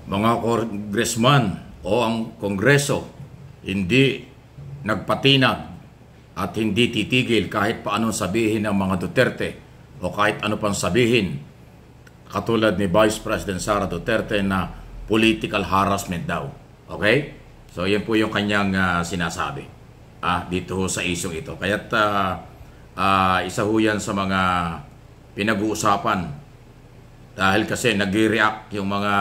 mga congressman o ang kongreso hindi nagpatinag at hindi titigil kahit paano sabihin ng mga Duterte o kahit ano pang sabihin katulad ni Vice President Sara Duterte na political harassment daw. Okay? So yan po yung kanyang sinasabi dito sa isyong ito. Kaya't isa ho yan sa mga pinag-uusapan dahil kasi nag-react yung mga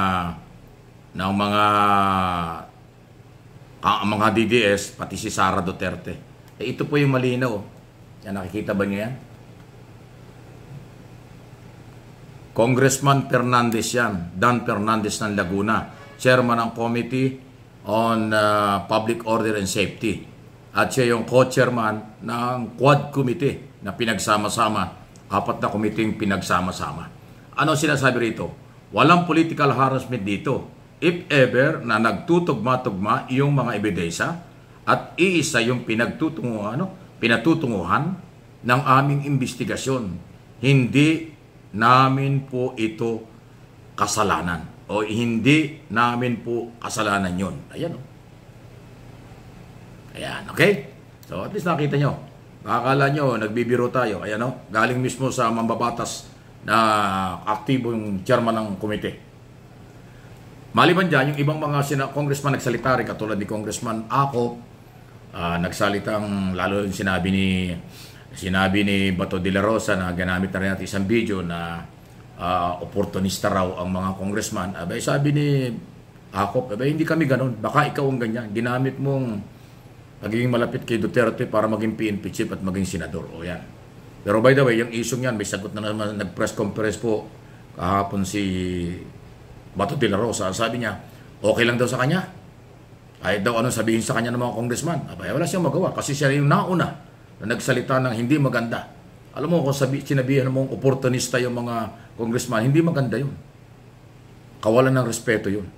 DDS pati si Sara Duterte. Ito po yung malinaw. Yan, nakikita ba niyo yan? Congressman Fernandez yan, Dan Fernandez ng Laguna, chairman ng Committee on Public Order and Safety. At siya yung co-chairman ng Quad Committee na pinagsama-sama, 4 na committee pinagsama-sama. Ano sinasabi rito? Walang political harassment dito. If ever na nagtutugma-tugma yung mga ebidensya at iisa yung pinatutunguhan ng aming investigasyon. Hindi namin po ito kasalanan o hindi namin po kasalanan yun. Ayan o. Ayan, okay? So at least nakita nyo. Akala nyo, nagbibiro tayo. Ayan o, galing mismo sa mambabatas na aktibo yung chairman ng komite. Maliban dyan, yung ibang mga congressman nagsalita rin, katulad ni Congressman Ako, nagsalitang, lalo yung sinabi ni Bato de la Rosa na ginamit na rin natin isang video na opportunista raw ang mga congressman. Abay, sabi ni Ako, abay, hindi kami ganun. Baka ikaw ang ganyan. Ginamit mong magiging malapit kay Duterte para maging PNP chief at maging senador. O yan. Pero by the way, yung isyong yan, may sagot na naman, nag-press conference po kahapon si Bato de la Rosa. Sabi niya, okay lang daw sa kanya. Kahit daw anong sabihin sa kanya ng mga congressman. Abay, wala siyang magawa kasi siya yung nauna na nagsalita ng hindi maganda. Alam mo, kung sinabihan mong opportunista yung mga congressman, hindi maganda yun. Kawalan ng respeto yun.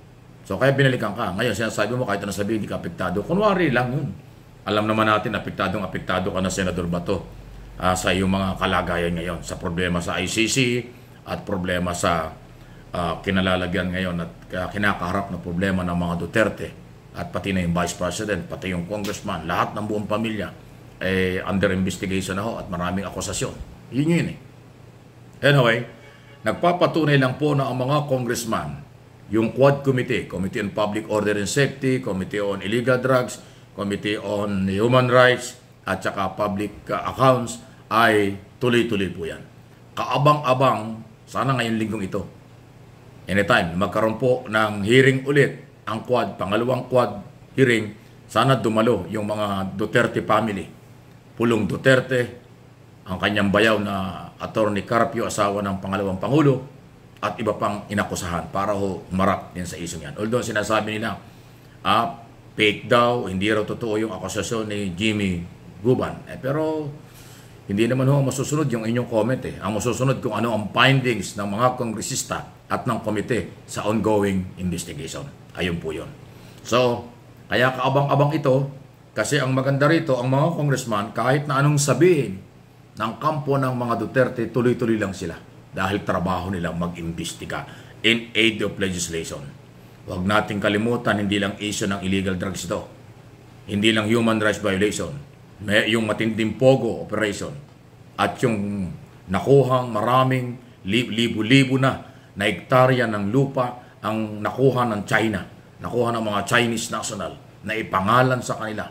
So, kaya binalikan ka. Ngayon, sinasabi mo, kahit anong sabihin, hindi ka apektado. Kunwari lang yun. Alam naman natin, apektado ka na Senador Bato sa iyong mga kalagayan ngayon. Sa problema sa ICC at problema sa kinalalagyan ngayon at kinakaharap na problema ng mga Duterte at pati na yung Vice President, pati yung Congressman, lahat ng buong pamilya under investigation na ho at maraming akusasyon. Yun eh. Anyway, nagpapatunay lang po na ang mga Congressman, yung Quad Committee, Committee on Public Order and Safety, Committee on Illegal Drugs, Committee on Human Rights, at saka Public Accounts ay tuloy-tuloy po yan. Kaabang-abang, sana ngayong linggong ito. Anytime, magkaroon po ng hearing ulit ang Quad, pangalawang Quad hearing, sana dumalo yung mga Duterte family. Pulong Duterte, ang kanyang bayaw na Attorney Carpio, asawa ng pangalawang Pangulo, at iba pang inakusahan para humarap din sa isyong yan. Although sinasabi nila, fake daw, hindi raw totoo yung akusasyon ni Jimmy Guban. Pero hindi naman masusunod yung inyong comment eh. Ang masusunod kung ano ang findings ng mga kongresista at ng komite sa ongoing investigation. Ayun po yun. So, kaya kaabang-abang ito kasi ang maganda rito, ang mga congressman, kahit na anong sabihin ng kampo ng mga Duterte, tuloy-tuloy lang sila dahil trabaho nilang mag-imbestiga in aid of legislation. Huwag nating kalimutan, hindi lang issue ng illegal drugs ito. Hindi lang human rights violation. May yung matinding pogo operation at yung nakuhang maraming libo-libo na hektarya ng lupa ang nakuha ng China, nakuha ng mga Chinese national na ipangalan sa kanila.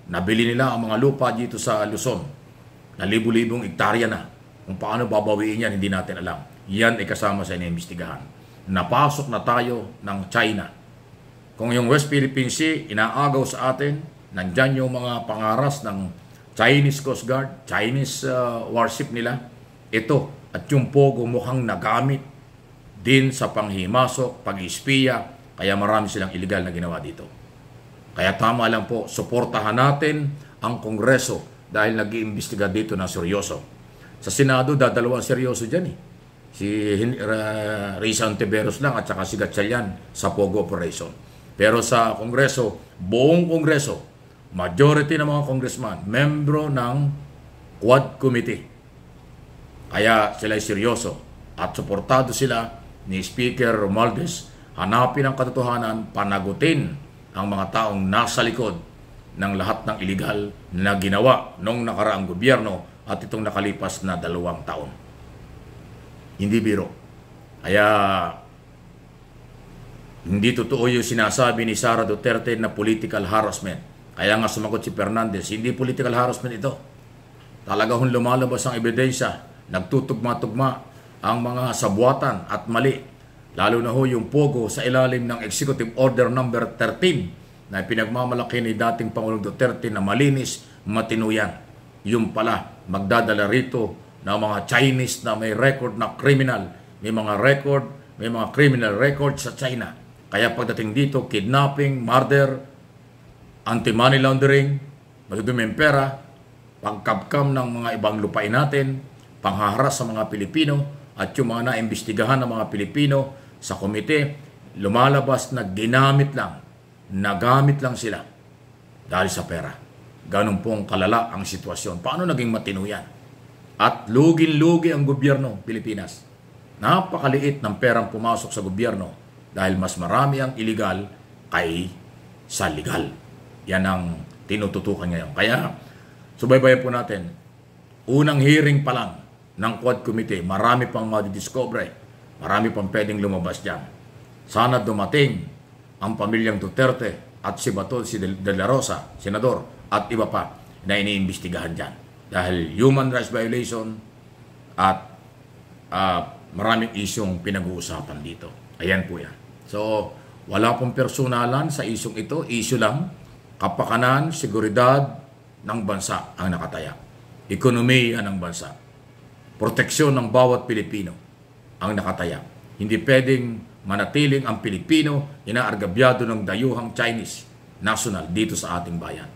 Nabili nila ang mga lupa dito sa Luzon na libo-libong hektarya na. Kung paano babawiin yan, hindi natin alam. Yan ay kasama sa inimbestigahan. Napasok na tayo ng China. Kung yung West Philippine Sea inaagaw sa atin, nandyan yung mga pangaras ng Chinese Coast Guard, Chinese warship nila. Ito at yung pogo mukhang nagamit din sa panghimasok, pag-ispiya, kaya marami silang illegal na ginawa dito. Kaya tama lang po, suportahan natin ang Kongreso dahil nag-iimbestiga dito na seryoso. Sa Senado, dadalawang seryoso dyan eh. Si Risa Ontiveros lang at saka si Gatchalian sa Pogo Operation. Pero sa Kongreso, buong Kongreso, majority ng mga congressman, membro ng Quad Committee. Kaya sila ay seryoso at suportado sila ni Speaker Romualdez hanapin ang katotohanan, panagutin ang mga taong nasa likod ng lahat ng iligal na ginawa nung nakaraang gobyerno at itong nakalipas na 2 taon. Hindi biro. Kaya hindi totoo yung sinasabi ni Sara Duterte na political harassment. Kaya nga sumagot si Fernandez, hindi political harassment ito. Talaga hong lumalabas ang ebidensya, nagtutugma-tugma ang mga sabuatan at mali. Lalo na ho yung pogo sa ilalim ng Executive Order number 13 na pinagmamalaki ni dating Pangulong Duterte na malinis, matinuyan. Yung pala, magdadala rito ng mga Chinese na may record na criminal, may mga criminal record sa China. Kaya pagdating dito, kidnapping, murder, anti-money laundering, maduduming pera, pagkabkam ng mga ibang lupain natin, panghaharas sa mga Pilipino, at yung mga naimbestigahan ng mga Pilipino sa komite, lumalabas na nagamit lang sila dahil sa pera. Ganun pong kalala ang sitwasyon. Paano naging matino yan? At lugin-lugi ang gobyerno Pilipinas. Napakaliit ng perang pumasok sa gobyerno dahil mas marami ang illegal sa legal. Yan ang tinututukan ngayon. Kaya, subaybayan po natin, unang hearing pa lang ng Quad Committee, marami pang madidiscover, marami pang pwedeng lumabas dyan. Sana dumating ang pamilyang Duterte at si Bato, si De La Rosa, senador, at iba pa na iniimbestigahan dyan. Dahil human rights violation at maraming isyong pinag-uusapan dito. Ayan po yan. So, wala pong personalan sa isyong ito. Isyu lang, kapakanan, seguridad ng bansa ang nakataya. Ekonomiya ng bansa. Proteksyon ng bawat Pilipino ang nakataya. Hindi pwedeng manatiling ang Pilipino inaargabyado ng dayuhang Chinese national dito sa ating bayan.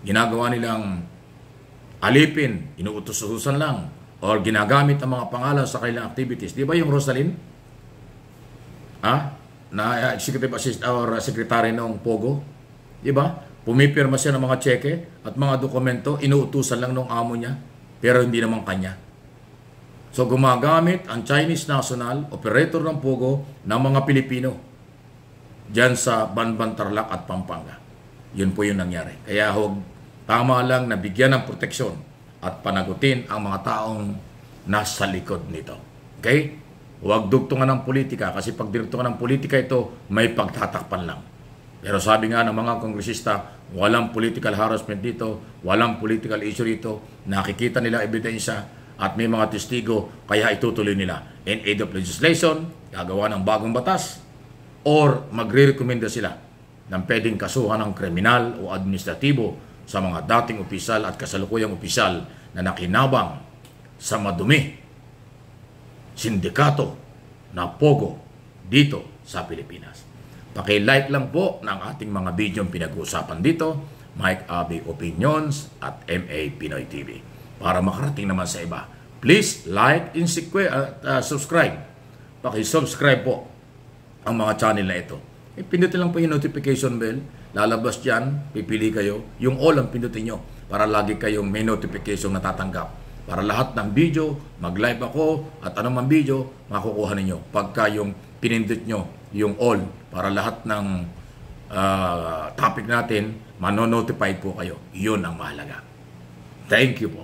Ginagawa nilang alipin, inuutos-utusan lang, or ginagamit ang mga pangalan sa kanilang activities. Di ba yung Rosalyn? Na executive assistant or secretary ng Pogo? Di ba? Pumipirma siya ng mga tseke at mga dokumento, inuutusan lang ng amo niya, pero hindi naman kanya. So gumagamit ang Chinese national, operator ng Pogo, ng mga Pilipino dyan sa Banban, Tarlac at Pampanga. Yun po yung nangyari. Kaya tama lang na bigyan ng proteksyon at panagutin ang mga taong nasa likod nito. Okay? Huwag dugtungan ng politika kasi pag dinugtungan ng politika ito, may pagtatakpan lang. Pero sabi nga ng mga kongresista, walang political harassment dito, walang political issue dito, nakikita nila ebidensya at may mga testigo, kaya itutuloy nila. In aid of legislation, gagawa ng bagong batas, or magre-recommenda sila ng pwedeng kasuhan ng kriminal o administratibo sa mga dating opisyal at kasalukuyang opisyal na nakinabang sa madumi sindikato na Pogo dito sa Pilipinas. Paki-like lang po ng ating mga video pinag-uusapan dito, Mike Abby Opinions at MA Pinoy TV. Para makarating naman sa iba, please like and subscribe. Paki-subscribe po ang mga channel na ito. Pindutin lang po yung notification bell. Lalabas dyan, pipili kayo. Yung all ang pindutin nyo para lagi kayong may notification natatanggap. Para lahat ng video, mag-live ako at anumang video, makukuha ninyo. Pagka yung pinindot nyo, yung all, para lahat ng topic natin, manonotify po kayo. Yun ang mahalaga. Thank you po.